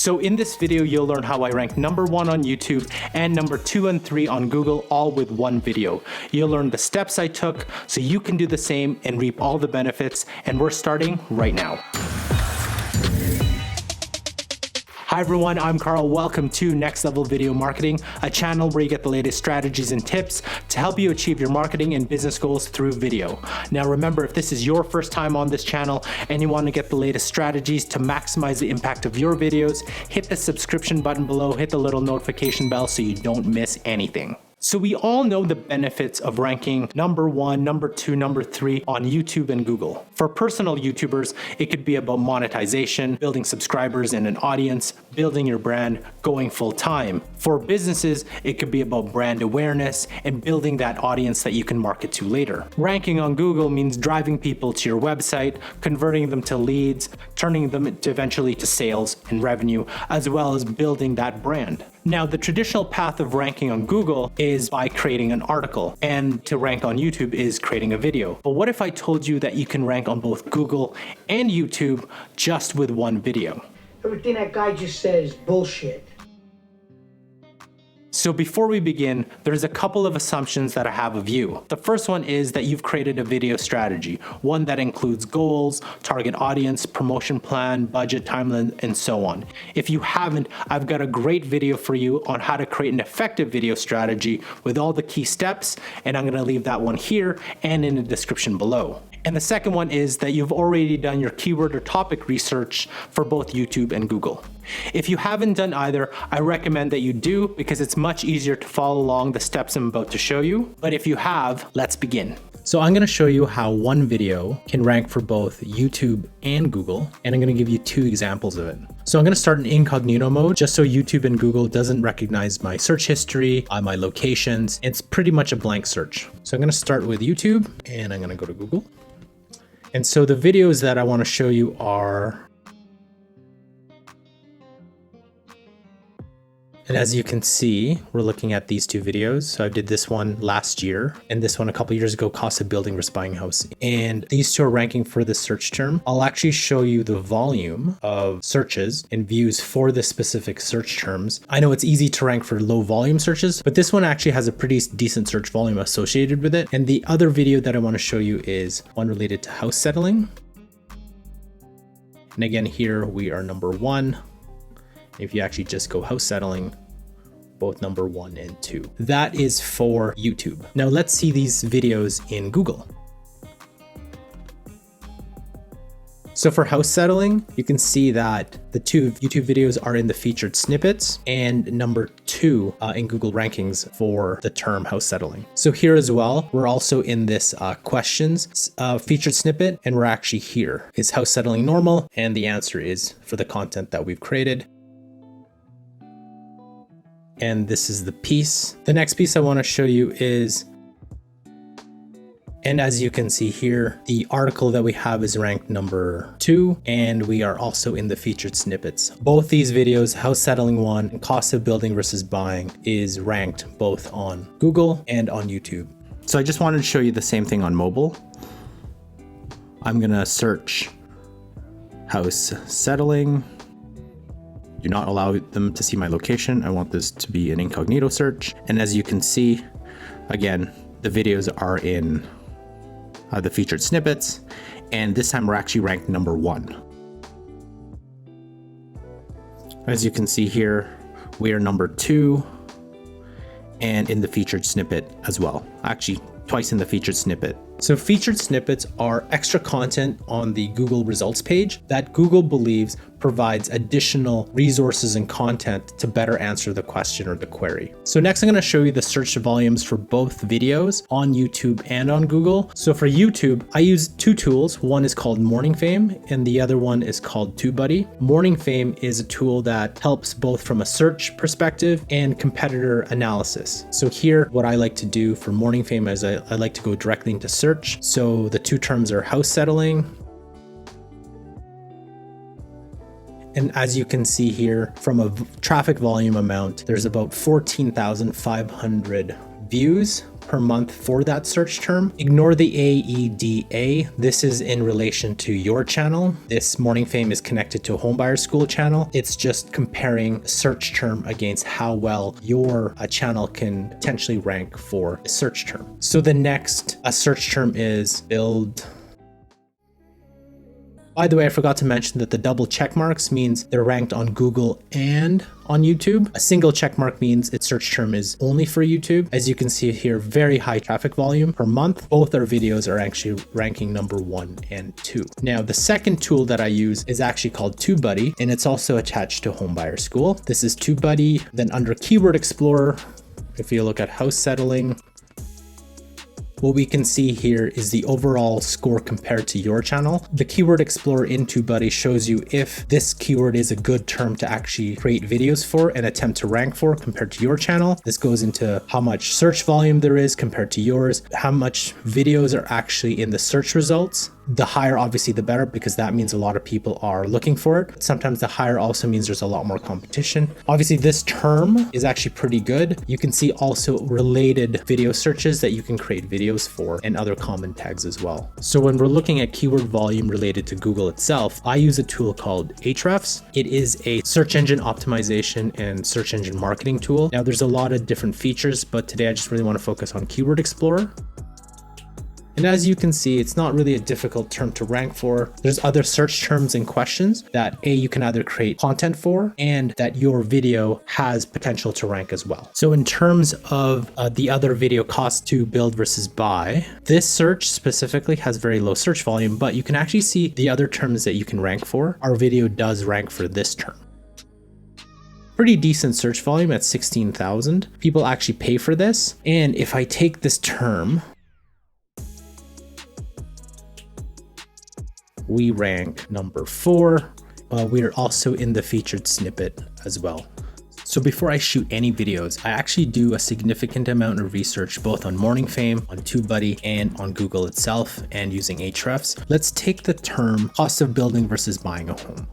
So in this video, you'll learn how I rank number 1 on YouTube and number 2 and 3 on Google, all with one video. You'll learn the steps I took so you can do the same and reap all the benefits, and we're starting right now. Hi everyone, I'm Carl. Welcome to Next Level Video Marketing, a channel where you get the latest strategies and tips to help you achieve your marketing and business goals through video. Now remember, if this is your first time on this channel and you want to get the latest strategies to maximize the impact of your videos, hit the subscription button below, hit the little notification bell so you don't miss anything. So we all know the benefits of ranking number 1, number 2, number 3 on YouTube and Google. For personal YouTubers, it could be about monetization, building subscribers and an audience, building your brand, going full time. For businesses, it could be about brand awareness and building that audience that you can market to later. Ranking on Google means driving people to your website, converting them to leads, turning them eventually to sales and revenue, as well as building that brand. Now, the traditional path of ranking on Google is by creating an article, and to rank on YouTube is creating a video. But what if I told you that you can rank on both Google and YouTube just with one video? Everything that guy just said is bullshit. So before we begin, there's a couple of assumptions that I have of you. The first one is that you've created a video strategy, one that includes goals, target audience, promotion plan, budget, timeline, and so on. If you haven't, I've got a great video for you on how to create an effective video strategy with all the key steps, and I'm gonna leave that one here and in the description below. And the second one is that you've already done your keyword or topic research for both YouTube and Google. If you haven't done either, I recommend that you do, because it's much easier to follow along the steps I'm about to show you. But if you have, let's begin. So I'm gonna show you how one video can rank for both YouTube and Google, and I'm gonna give you 2 examples of it. So I'm gonna start in incognito mode, just so YouTube and Google doesn't recognize my search history, my locations. It's pretty much a blank search. So I'm gonna start with YouTube, and I'm gonna go to Google. And so the videos that I wanna show you are, and as you can see, we're looking at these 2 videos. So I did this one last year and this one a couple years ago, cost of building versus buying a house. And these 2 are ranking for the search term. I'll actually show you the volume of searches and views for the specific search terms. I know it's easy to rank for low volume searches, but this one actually has a pretty decent search volume associated with it. And the other video that I want to show you is one related to house settling. And again, here we are number 1. If you actually just go house settling, both number 1 and 2. That is for YouTube. Now let's see these videos in Google. So for house settling, you can see that the 2 YouTube videos are in the featured snippets and number 2 in Google rankings for the term house settling. So here as well, we're also in this questions featured snippet, and we're actually here. Is house settling normal? And the answer is for the content that we've created. And this is the piece. The next piece I want to show you is, and as you can see here, the article that we have is ranked number 2, and we are also in the featured snippets. Both these videos, house settling 1 and cost of building versus buying, is ranked both on Google and on YouTube. So I just wanted to show you the same thing on mobile. I'm gonna search house settling. Do not allow them to see my location. I want this to be an incognito search. And as you can see, again, the videos are in the featured snippets. And this time we're actually ranked number 1. As you can see here, we are number 2 and in the featured snippet as well. Actually, twice in the featured snippet. So featured snippets are extra content on the Google results page that Google believes provides additional resources and content to better answer the question or the query. So next I'm going to show you the search volumes for both videos on YouTube and on Google. So for YouTube, I use 2 tools. One is called Morning Fame and the other one is called TubeBuddy. Morning Fame is a tool that helps both from a search perspective and competitor analysis. So here, what I like to do for Morning Fame is I like to go directly into search. So the 2 terms are house settling. And as you can see here, from a traffic volume amount, there's about 14,500 views per month for that search term. Ignore the AEDA. This is in relation to your channel. This Morning Fame is connected to a homebuyer school channel. It's just comparing a search term against how well your channel can potentially rank for a search term. So the next search term is build. By the way, I forgot to mention that the double check marks means they're ranked on Google and on YouTube. A single check mark means its search term is only for YouTube. As you can see here, very high traffic volume per month. Both our videos are actually ranking number 1 and 2. Now, the second tool that I use is actually called TubeBuddy, and it's also attached to Homebuyer School. This is TubeBuddy. Then under Keyword Explorer, if you look at house settling, what we can see here is the overall score compared to your channel. The Keyword Explorer in TubeBuddy shows you if this keyword is a good term to actually create videos for and attempt to rank for compared to your channel. This goes into how much search volume there is compared to yours, how much videos are actually in the search results. The higher, obviously, the better, because that means a lot of people are looking for it. Sometimes the higher also means there's a lot more competition. Obviously, this term is actually pretty good. You can see also related video searches that you can create videos for and other common tags as well. So when we're looking at keyword volume related to Google itself, I use a tool called AHREFS. It is a search engine optimization and search engine marketing tool. Now, there's a lot of different features, but today I just really want to focus on Keyword Explorer. And as you can see, it's not really a difficult term to rank for. There's other search terms and questions that you can either create content for and that your video has potential to rank as well. So in terms of the other video cost to build versus buy, this search specifically has very low search volume, but you can actually see the other terms that you can rank for. Our video does rank for this term. Pretty decent search volume at 16,000. People actually pay for this. And if I take this term, we rank number 4. We are also in the featured snippet as well. So before I shoot any videos, I actually do a significant amount of research both on Morning Fame, on TubeBuddy, and on Google itself, and using AHREFS. Let's take the term cost of building versus buying a home.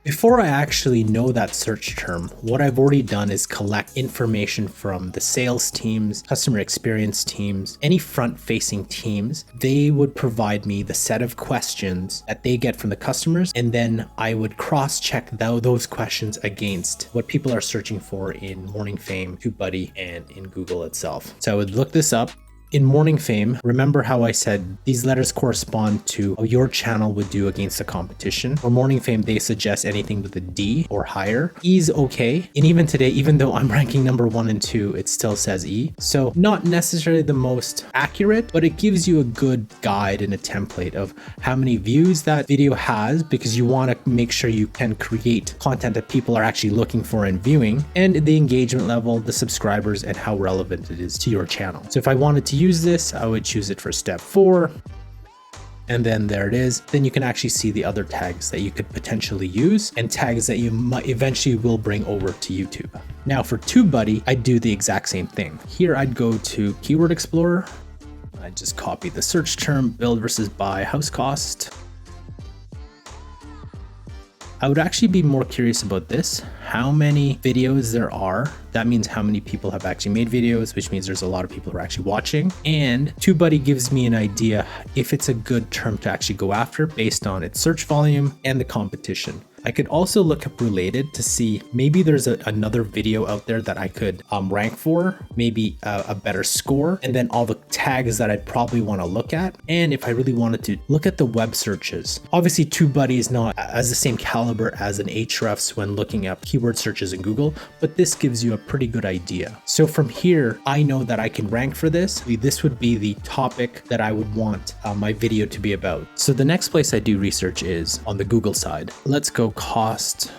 Before I actually know that search term, what I've already done is collect information from the sales teams, customer experience teams, any front-facing teams. They would provide me the set of questions that they get from the customers, and then I would cross-check those questions against what people are searching for in Morning Fame, TubeBuddy, and in Google itself. So I would look this up. In Morning Fame, remember how I said these letters correspond to how your channel would do against the competition? For Morning Fame, they suggest anything with a D or higher. E is okay. And even today, even though I'm ranking number 1 and 2, it still says E. So not necessarily the most accurate, but it gives you a good guide and a template of how many views that video has, because you want to make sure you can create content that people are actually looking for and viewing, and the engagement level, the subscribers, and how relevant it is to your channel. So if I wanted to use this, I would choose it for step 4. And then there it is. Then you can actually see the other tags that you could potentially use and tags that you might eventually will bring over to YouTube. Now for TubeBuddy, I'd do the exact same thing. Here I'd go to Keyword Explorer. I'd just copy the search term, build versus buy house cost. I would actually be more curious about this, how many videos there are. That means how many people have actually made videos, which means there's a lot of people who are actually watching. And TubeBuddy gives me an idea if it's a good term to actually go after based on its search volume and the competition. I could also look up related to see maybe there's another video out there that I could rank for, maybe a better score, and then all the tags that I'd probably want to look at. And if I really wanted to look at the web searches, obviously TubeBuddy is not as the same caliber as an AHREFS when looking up keyword searches in Google, but this gives you a pretty good idea. So from here, I know that I can rank for this. This would be the topic that I would want my video to be about. So the next place I do research is on the Google side. Let's go cost.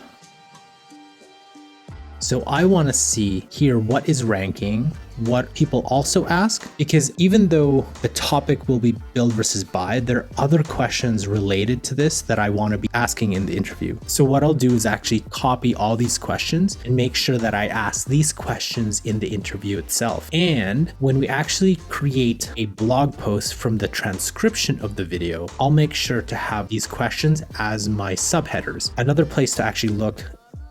So I want to see here what is ranking, what people also ask, because even though the topic will be build versus buy, there are other questions related to this that I want to be asking in the interview. So what I'll do is actually copy all these questions and make sure that I ask these questions in the interview itself. And when we actually create a blog post from the transcription of the video, I'll make sure to have these questions as my subheaders. Another place to actually look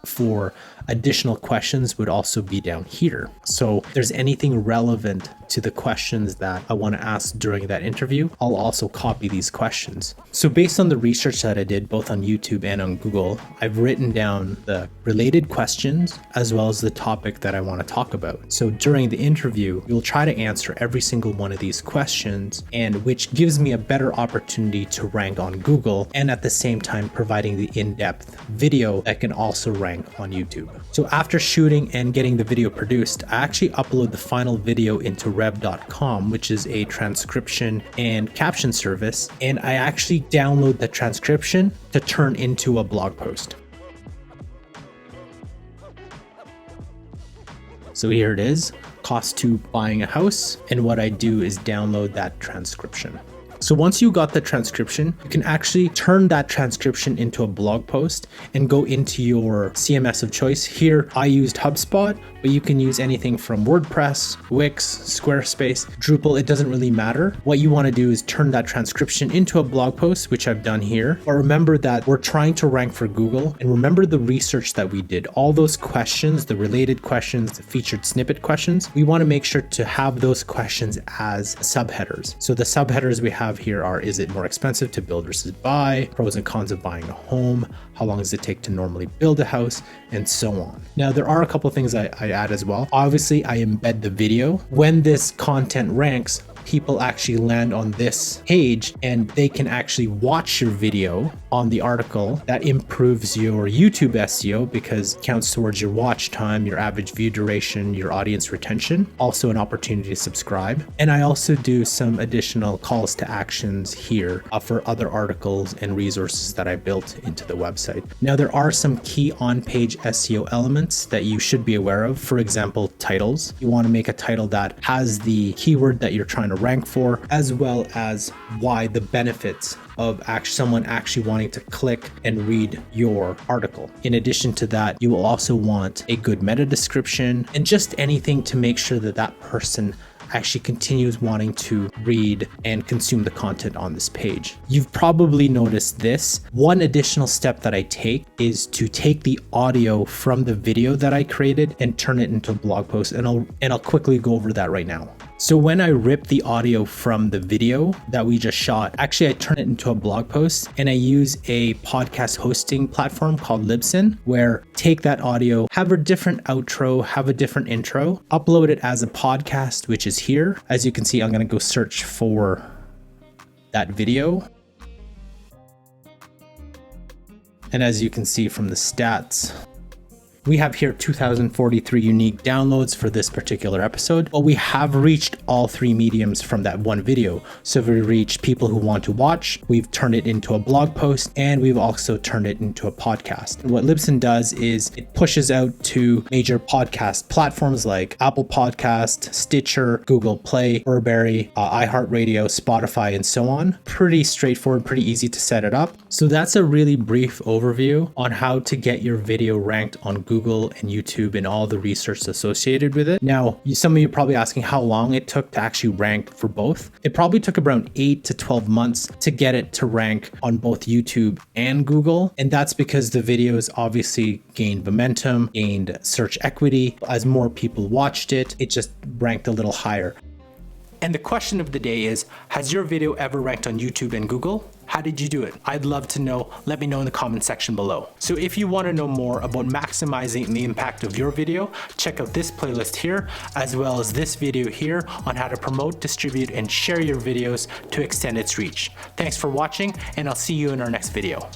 for additional questions would also be down here. So if there's anything relevant to the questions that I want to ask during that interview, I'll also copy these questions. So based on the research that I did both on YouTube and on Google, I've written down the related questions as well as the topic that I want to talk about. So during the interview, you'll try to answer every single one of these questions, and which gives me a better opportunity to rank on Google, and at the same time providing the in-depth video that can also rank on YouTube. So after shooting and getting the video produced, I actually upload the final video into rev.com, which is a transcription and caption service, and I actually download the transcription to turn into a blog post. So here it is, cost to buying a house, and what I do is download that transcription. So once you got the transcription, you can actually turn that transcription into a blog post and go into your CMS of choice. Here, I used HubSpot, but you can use anything from WordPress, Wix, Squarespace, Drupal, it doesn't really matter. What you want to do is turn that transcription into a blog post, which I've done here. But remember that we're trying to rank for Google, and remember the research that we did. All those questions, the related questions, the featured snippet questions, we want to make sure to have those questions as subheaders. So the subheaders we have here are: is it more expensive to build versus buy, pros and cons of buying a home, how long does it take to normally build a house, and so on. Now there are a couple of things I add as well. Obviously I embed the video. When this content ranks, people actually land on this page and they can actually watch your video on the article. That improves your YouTube SEO because it counts towards your watch time, your average view duration, your audience retention. Also an opportunity to subscribe. And I also do some additional calls to actions here for other articles and resources that I built into the website. Now there are some key on-page SEO elements that you should be aware of. For example, titles. You want to make a title that has the keyword that you're trying to rank for, as well as why the benefits of someone actually wanting to click and read your article. In addition to that, you will also want a good meta description and just anything to make sure that that person actually continues wanting to read and consume the content on this page. You've probably noticed this. One additional step that I take is to take the audio from the video that I created and turn it into a blog post, and I'll quickly go over that right now. So when I rip the audio from the video that we just shot, actually I turn it into a blog post, and I use a podcast hosting platform called Libsyn, where take that audio, have a different outro, have a different intro, upload it as a podcast, which is here. As you can see, I'm going to go search for that video. And as you can see from the stats, we have here 2,043 unique downloads for this particular episode, but we have reached all three mediums from that one video. So we reached people who want to watch, we've turned it into a blog post, and we've also turned it into a podcast. And what Libsyn does is it pushes out to major podcast platforms like Apple Podcast, Stitcher, Google Play, Burberry, iHeartRadio, Spotify, and so on. Pretty straightforward, pretty easy to set it up. So that's a really brief overview on how to get your video ranked on Google and YouTube and all the research associated with it. Now, some of you are probably asking how long it took to actually rank for both. It probably took around 8 to 12 months to get it to rank on both YouTube and Google. And that's because the videos obviously gained momentum, gained search equity. As more people watched it, it just ranked a little higher. And the question of the day is, has your video ever ranked on YouTube and Google? How did you do it? I'd love to know. Let me know in the comment section below. So if you want to know more about maximizing the impact of your video, check out this playlist here, as well as this video here on how to promote, distribute, and share your videos to extend its reach. Thanks for watching, and I'll see you in our next video.